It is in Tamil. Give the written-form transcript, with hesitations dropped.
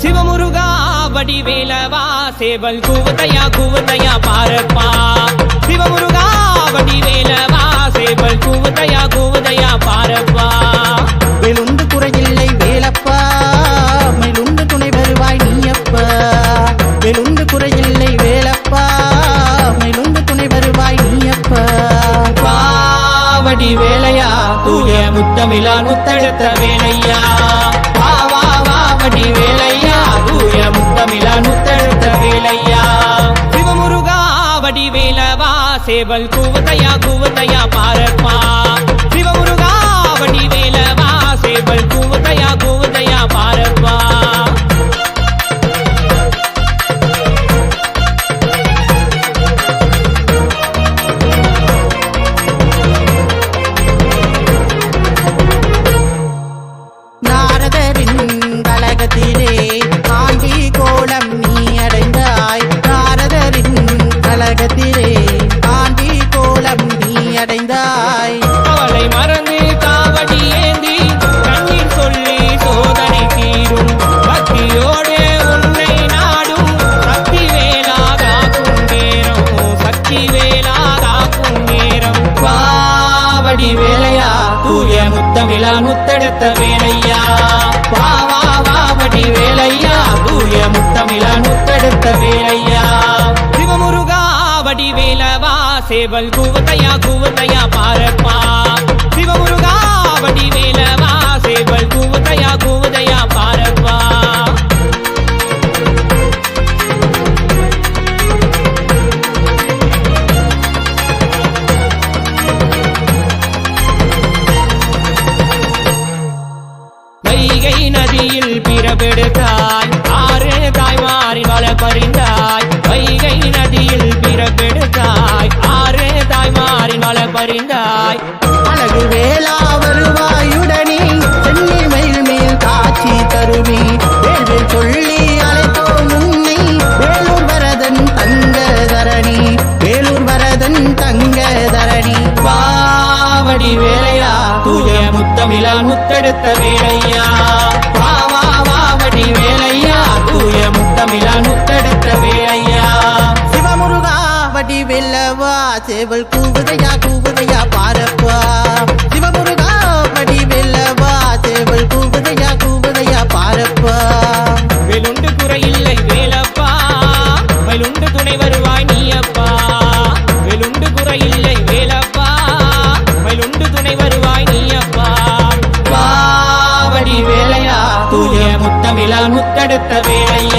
சிவமுருகா வடிவேலவா சேவல் கூவதையா பாரப்பா சிவமுருகா வடிவேலவா சேவல் கூவதையா பாரப்பா வெளுந்து குறையில்லை வேலப்பா மேலுண்டு துணை வருவாய் நீயப்பா வெளுந்து குறையில்லை வேலப்பா மேலுண்டு துணை வருவாய் நீயப்பா வடிவேலையா தூய முத்தமிழா முத்தெடுத்த வேலையா வடிவேலையா தூய முத்தமிழா முத்தெடுத்த வேலையா சிவமுருகா வடிவேலவா சேவல் கூவதையா பாரப்பா சிவமுருகா வடிவேலவா சேவல் கூவதையா பாரப்பா நாரதரின் கலகத்திலே ஆண்டி கோலம் நீ அடைந்தாய் நாரதரின் கலகத்திலே ஆண்டி கோலம் நீ அடைந்தாய் அவளை மறந்து காவடி ஏந்தி கண்ணீர் சொல்லி சோதனை தீரும் பக்தியோடு உன்னை நாடும் சக்தி வேலாதாக்கும் நேரம் பாவடி வேலையா தூய முத்தமிழா முத்தெடுத்த வேலையா பாவடி வேலையா தூய முத்தமிழா முத்தெடுத்த வேலையா சிவமுருகா வடிவேலவா சேவல் கூவதையா பாரப்பா சிவமுருகா வடிவேலவா சேவல் கூவதையா பாரப்பா வைகை நதியில் பிறப்பெடுத்தாய் ஆறு தாய்மாரின் வள பறிந்தாய் வைகை நதியில் பிறப்பெடுத்தாய் ஆறு தாய்மாரின் வள பறிந்தாய் அழகு வேளா வருவாயுடனே சென்னி மயில் மேல் காட்சி தருவி வேள்வேல் சொல்லி அழைத்தோம் உன்னை வேலூர் வரதன் தங்க தரணி பாவடி வேலையா தூய முத்தமிழா முத்தெடுத்த வேலையா பாவடி வேலையா தூய முத்தமிழா முத்தெடுத்த வேலையா சிவமுருகா வடிவேலவா சேவல் கூவதையா பாரப்பா சிவமுருகா வடிவேலவா சேவல் கூவதையா பாரப்பா வெளுண்டு குறையில்லை வேலப்பா மயிலுண்டு துணை வருவாய் நீயப்பா வெளுண்டு குறையில்லை வேலப்பா மயிலுண்டு துணை வருவாய் நீயப்பா பாவடி வேலையா தூய முத்தமிழா முத்தெடுத்த வேலையா